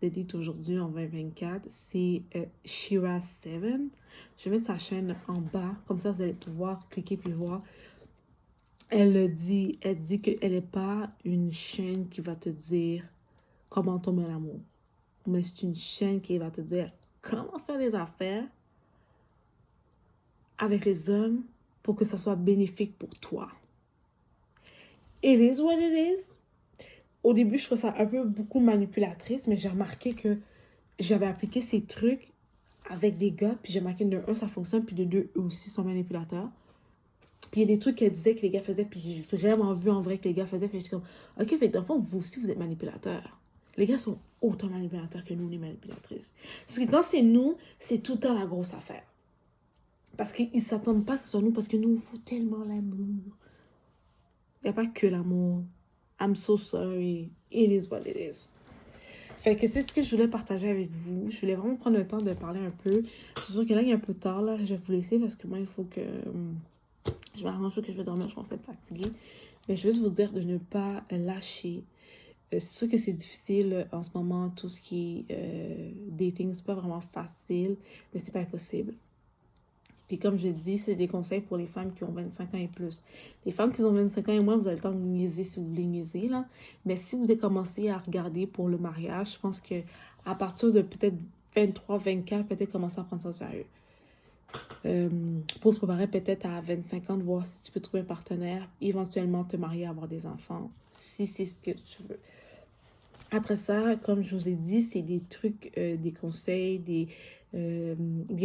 date aujourd'hui en 2024, c'est Shira7. Je vais mettre sa chaîne en bas, comme ça vous allez pouvoir cliquer puis voir. Elle dit qu'elle n'est pas une chaîne qui va te dire comment tomber en amour. Mais c'est une chaîne qui va te dire comment faire des affaires avec les hommes pour que ça soit bénéfique pour toi. It is what it is. Au début, je trouvais ça un peu beaucoup manipulatrice, mais j'ai remarqué que j'avais appliqué ces trucs avec des gars, puis j'ai remarqué que de un, ça fonctionne, puis de deux, eux aussi sont manipulateurs. Puis il y a des trucs qu'elle disait que les gars faisaient, puis j'ai vraiment vu en vrai que les gars faisaient. Fait que j'étais comme, ok, fait que dans le fond, vous aussi, vous êtes manipulateurs. Les gars sont autant manipulateurs que nous, les manipulatrices. Parce que quand c'est nous, c'est tout le temps la grosse affaire. Parce qu'ils ne s'attendent pas sur nous, parce que nous, il faut tellement l'amour. Il n'y a pas que l'amour. I'm so sorry. It is what it is. Fait que c'est ce que je voulais partager avec vous. Je voulais vraiment prendre le temps de parler un peu. C'est sûr que là, il est un peu tard, là. Je vais vous laisser parce que moi, il faut que... je vais arranger que je vais dormir, je pense être fatiguée. Mais je veux juste vous dire de ne pas lâcher. C'est sûr que c'est difficile en ce moment, tout ce qui est dating, c'est pas vraiment facile, mais c'est pas impossible. Puis comme je dis, c'est des conseils pour les femmes qui ont 25 ans et plus. Les femmes qui ont 25 ans et moins, vous avez le temps de niaiser si vous voulez niaiser, là. Mais si vous voulez commencer à regarder pour le mariage, je pense que à partir de peut-être 23, 24, peut-être commencer à prendre ça au sérieux. Pour se préparer peut-être à 25 ans, de voir si tu peux trouver un partenaire, éventuellement te marier, avoir des enfants, si c'est ce que tu veux. Après ça, comme je vous ai dit, c'est des trucs, des conseils, des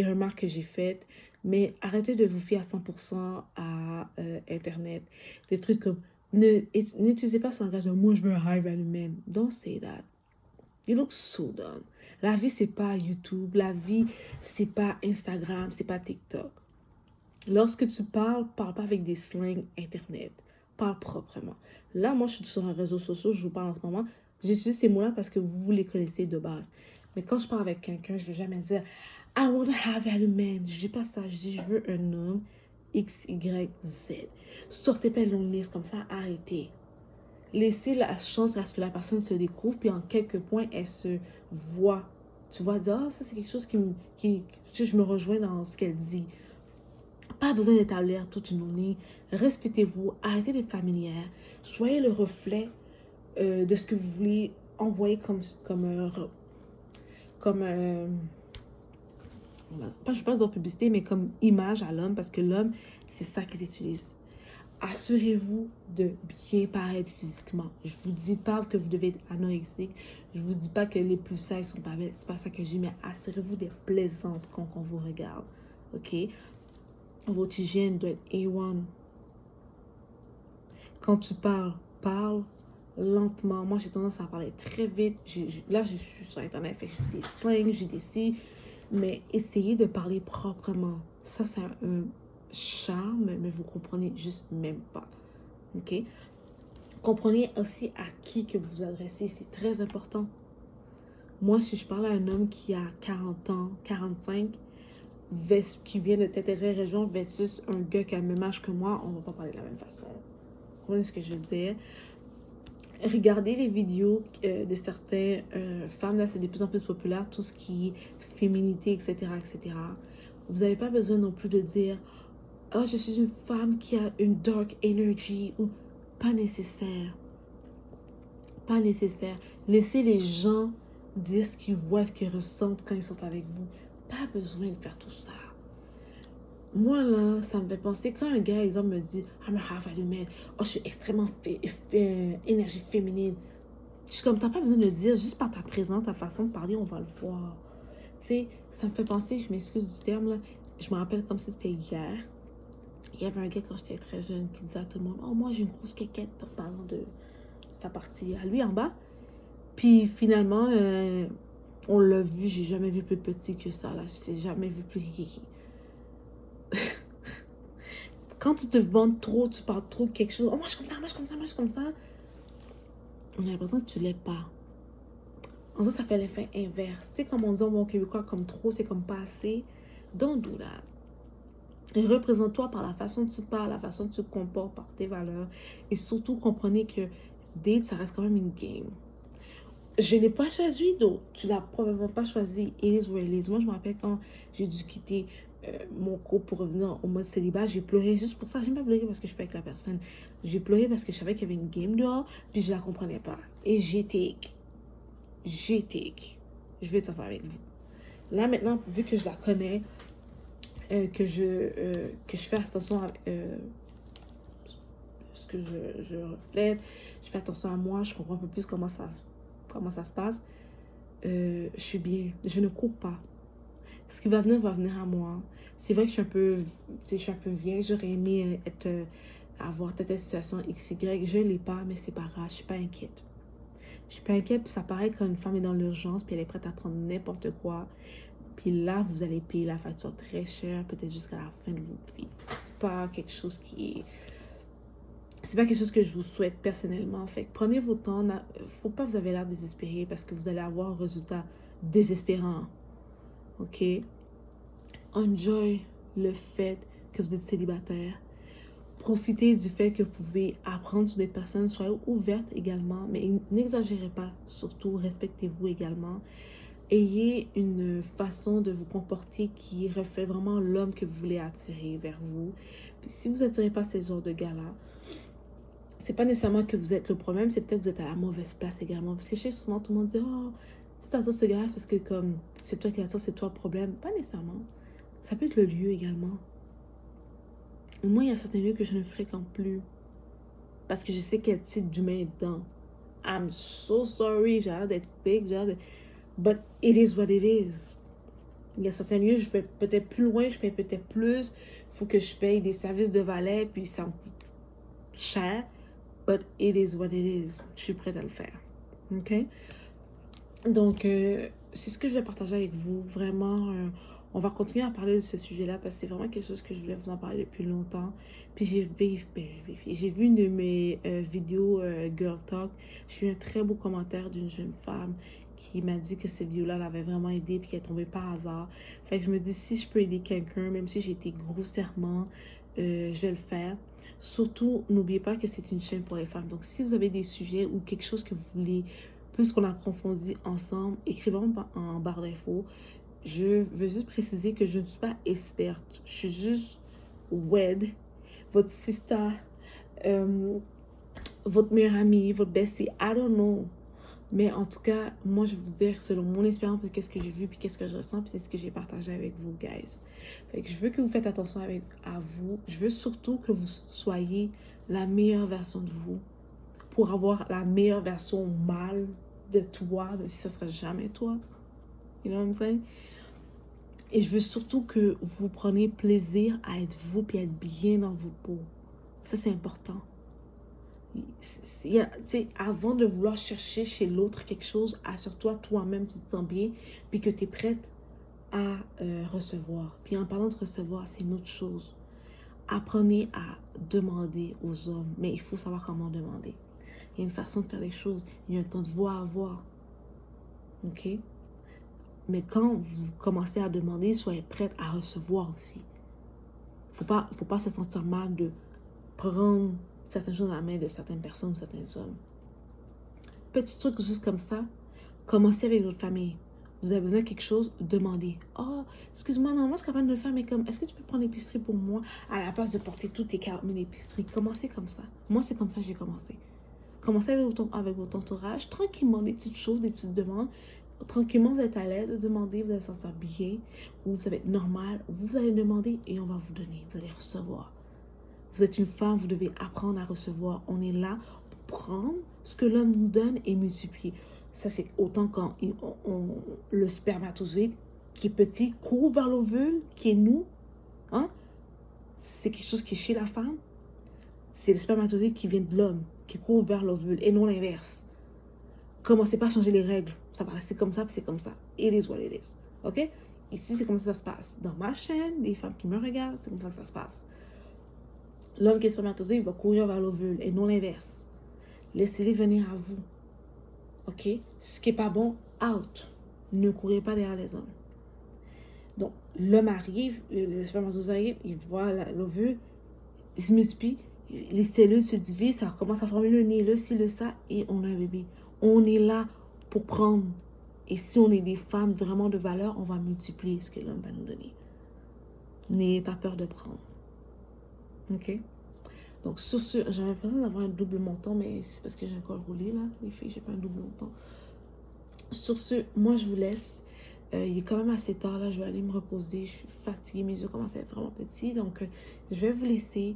remarques que j'ai faites. Mais arrêtez de vous fier à 100% à Internet. Des trucs comme, n'utilisez pas ce langage de moi je veux un high value man. Don't say that. You look so dumb. La vie, c'est pas YouTube. La vie, c'est pas Instagram. C'est pas TikTok. Lorsque tu parles, parle pas avec des slangs Internet. Parle proprement. Là, moi, je suis sur un réseau social, je vous parle en ce moment. J'utilise ces mots-là parce que vous les connaissez de base. Mais quand je parle avec quelqu'un, je ne vais jamais dire I want to have a man. Je dis pas ça. Je dis je veux un homme X, Y, Z. Sortez pas une longue liste comme ça. Arrêtez. Laissez la chance à ce que la personne se découvre. Puis en quelques points, elle se voit. Tu vas dire, ah, ça c'est quelque chose je me rejoins dans ce qu'elle dit. Pas besoin d'établir toute une ligne. Respectez-vous. Arrêtez d'être familière. Soyez le reflet de ce que vous voulez envoyer pas je pense dans publicité, mais comme image à l'homme, parce que l'homme, c'est ça qu'ils utilisent. Assurez-vous de bien paraître physiquement. Je vous dis pas que vous devez être anorexique. Je vous dis pas que les plus size sont pas belles. C'est pas ça que j'ai, mais assurez-vous d'être plaisante quand on vous regarde. OK? Votre hygiène doit être A1. Quand tu parles, parle lentement. Moi, j'ai tendance à parler très vite. Là, je suis sur Internet, fait que j'ai des slangs, j'ai des si. Mais essayez de parler proprement. Ça, c'est un charme, mais vous comprenez juste même pas. OK? Comprenez aussi à qui que vous vous adressez. C'est très important. Moi, si je parle à un homme qui a 40 ans, 45, qui vient de telle région versus un gars qui a le même âge que moi, on va pas parler de la même façon. Vous comprenez ce que je veux dire? Regardez les vidéos de certaines femmes, là c'est de plus en plus populaire, tout ce qui est féminité, etc., etc. Vous n'avez pas besoin non plus de dire « Oh, je suis une femme qui a une dark energy » ou « Pas nécessaire. » Pas nécessaire. Laissez les gens dire ce qu'ils voient, ce qu'ils ressentent quand ils sont avec vous. Pas besoin de faire tout ça. Moi, là, ça me fait penser quand un gars, exemple, me dit « I'm a half a man. Oh, je suis extrêmement énergie féminine. » Je suis comme, t'as pas besoin de le dire, juste par ta présence, ta façon de parler, on va le voir. Tu sais, ça me fait penser, je m'excuse du terme, là, je me rappelle comme si c'était hier. Il y avait un gars quand j'étais très jeune qui disait à tout le monde « Oh, moi, j'ai une grosse quéquette en parlant de sa partie à lui en bas. » Puis finalement, on l'a vu, j'ai jamais vu plus petit que ça, là. J'ai jamais vu plus kiki. Quand tu te vantes trop, tu parles trop de quelque chose. Oh, moi, je suis comme ça, moi, je suis comme ça, moi, je suis comme ça. On a l'impression que tu l'es pas. En ça, ça fait l'effet inverse. Tu sais, comme on dit en bon québécois, comme trop, c'est comme pas assez. Don't do that. Et représente-toi par la façon dont tu parles, la façon dont tu te comportes, par tes valeurs. Et surtout, comprenez que date, ça reste quand même une game. Je n'ai pas choisi d'autre. Tu l'as probablement pas choisi. It is what it is. Moi, je me rappelle quand j'ai dû quitter mon couple pour revenir au mode célibat, j'ai pleuré juste pour ça. J'ai pas pleuré parce que je suis avec la personne. J'ai pleuré parce que je savais qu'il y avait une game dehors, puis je la comprenais pas. Et j'ai take. Je vais être avec vous. Là, maintenant, vu que je la connais, que je fais attention à ce que je reflète, je fais attention à moi, je comprends un peu plus comment ça se passe, je suis bien, je ne cours pas. Ce qui va venir à moi. C'est vrai que je suis un peu vieille, j'aurais aimé avoir telle situation XY, je ne l'ai pas, mais c'est pas grave, je suis pas inquiète. Je suis pas inquiète, puis ça paraît quand une femme est dans l'urgence, puis elle est prête à prendre n'importe quoi. Puis là, vous allez payer la facture très chère, peut-être jusqu'à la fin de votre vie. C'est pas quelque chose c'est pas quelque chose que je vous souhaite personnellement. Fait que prenez votre temps. Faut pas que vous avez l'air désespéré parce que vous allez avoir un résultat désespérant. OK? Enjoy le fait que vous êtes célibataire. Profitez du fait que vous pouvez apprendre sur des personnes, soyez ouvertes également, mais n'exagérez pas, surtout respectez-vous également. Ayez une façon de vous comporter qui reflète vraiment l'homme que vous voulez attirer vers vous. Puis si vous n'attirez pas ces genres de gars-là, c'est pas nécessairement que vous êtes le problème, c'est peut-être que vous êtes à la mauvaise place également. Parce que je sais souvent tout le monde dit, oh, si t'attires ce gars-là, c'est parce que comme c'est toi qui l'attires, c'est toi le problème. Pas nécessairement. Ça peut être le lieu également. Moi, il y a certains lieux que je ne fréquente plus parce que je sais quel type d'humain est dedans. I'm so sorry, j'ai l'air d'être fake, j'ai l'air de... But it is what it is. Il y a certains lieux, je vais peut-être plus loin, je paye peut-être plus. Il faut que je paye des services de valet, puis ça me coûte cher. But it is what it is. Je suis prête à le faire. OK? Donc, c'est ce que je vais partager avec vous. Vraiment, on va continuer à parler de ce sujet-là parce que c'est vraiment quelque chose que je voulais vous en parler depuis longtemps. Puis j'ai vu une de mes vidéos Girl Talk. J'ai eu un très beau commentaire d'une jeune femme qui m'a dit que cette vidéo-là l'avait vraiment aidée puis qu'elle est tombée par hasard. Fait que je me dis, si je peux aider quelqu'un, même si j'ai été grossièrement, je vais le faire. Surtout, n'oubliez pas que c'est une chaîne pour les femmes. Donc, si vous avez des sujets ou quelque chose que vous voulez plus qu'on approfondit ensemble, écrivez-moi en barre d'infos. Je veux juste préciser que je ne suis pas experte. Je suis juste wed, votre sister, votre meilleure amie, votre bestie, I don't know. Mais en tout cas, moi, je vais vous dire selon mon expérience, qu'est-ce que j'ai vu, puis qu'est-ce que je ressens, puis c'est ce que j'ai partagé avec vous, guys. Fait que je veux que vous faites attention à vous. Je veux surtout que vous soyez la meilleure version de vous pour avoir la meilleure version mâle de toi, même si ça ne sera jamais toi. You know what I'm saying? Et je veux surtout que vous preniez plaisir à être vous, puis à être bien dans vos peaux. Ça, c'est important. Avant de vouloir chercher chez l'autre quelque chose, assure-toi toi-même, tu te sens bien, puis que tu es prête à recevoir. Puis en parlant de recevoir, c'est une autre chose. Apprenez à demander aux hommes, mais il faut savoir comment demander. Il y a une façon de faire les choses, il y a un temps de voir à voir. OK? Mais quand vous commencez à demander, soyez prête à recevoir aussi. Faut pas se sentir mal de prendre certaines choses à la main de certaines personnes, certains hommes. Petit truc juste comme ça, commencez avec votre famille. Vous avez besoin de quelque chose, demandez. Oh, excuse-moi, non, moi je suis capable de le faire, mais comme, est-ce que tu peux prendre l'épicerie pour moi à la place de porter toutes tes 40 000 épiceries? Commencez comme ça. Moi, c'est comme ça que j'ai commencé. Commencez avec votre entourage, tranquillement, des petites choses, des petites demandes. Tranquillement, vous êtes à l'aise de demander, vous allez se sentir bien, ou vous allez être normal, vous allez demander et on va vous donner, vous allez recevoir. Vous êtes une femme, vous devez apprendre à recevoir. On est là pour prendre ce que l'homme nous donne et multiplier. Ça, c'est autant quand le spermatozoïde qui est petit court vers l'ovule, qui est nous. Hein? C'est quelque chose qui est chez la femme. C'est le spermatozoïde qui vient de l'homme, qui court vers l'ovule, et non l'inverse. Commencez pas à changer les règles. Ça va rester comme ça, puis c'est comme ça. It is what it is. OK? Ici, c'est comme ça que ça se passe. Dans ma chaîne, les femmes qui me regardent, c'est comme ça que ça se passe. L'homme qui est spermatozoïde va courir vers l'ovule et non l'inverse. Laissez-les venir à vous. OK? Ce qui n'est pas bon, out. Ne courez pas derrière les hommes. Donc, l'homme arrive, le spermatozoïde, il voit l'ovule, il se multiplie, les cellules se divisent, ça commence à former le nez, le ci, le ça, et on a un bébé. On est là pour prendre. Et si on est des femmes vraiment de valeur, on va multiplier ce que l'homme va nous donner. N'ayez pas peur de prendre. OK? Donc, sur ce, j'avais l'impression d'avoir un double menton, mais c'est parce que j'ai un col roulé, là. Les filles, j'ai pas un double menton. Sur ce, moi, je vous laisse. Il est quand même assez tard, là. Je vais aller me reposer. Je suis fatiguée. Mes yeux commencent à être vraiment petits. Donc, je vais vous laisser.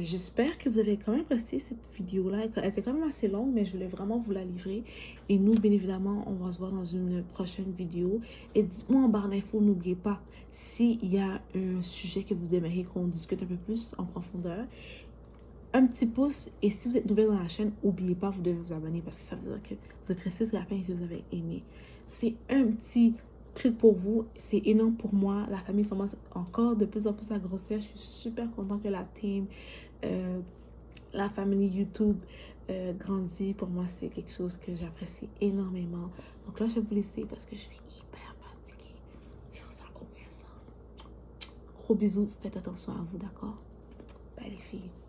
J'espère que vous avez quand même apprécié cette vidéo-là. Elle était quand même assez longue, mais je voulais vraiment vous la livrer. Et nous, bien évidemment, on va se voir dans une prochaine vidéo. Et dites-moi en barre d'infos, n'oubliez pas, s'il y a un sujet que vous aimeriez qu'on discute un peu plus en profondeur, un petit pouce. Et si vous êtes nouvelle dans la chaîne, n'oubliez pas, vous devez vous abonner parce que ça veut dire que vous êtes resté jusqu'à la fin et que vous avez aimé. C'est un petit truc pour vous, c'est énorme pour moi. La famille commence encore de plus en plus à grossir. Je suis super contente que la team, la famille YouTube grandit. Pour moi, c'est quelque chose que j'apprécie énormément. Donc là, je vais vous laisser parce que je suis hyper fatiguée. Ça n'a aucun sens. Gros bisous, faites attention à vous, d'accord? Bye les filles.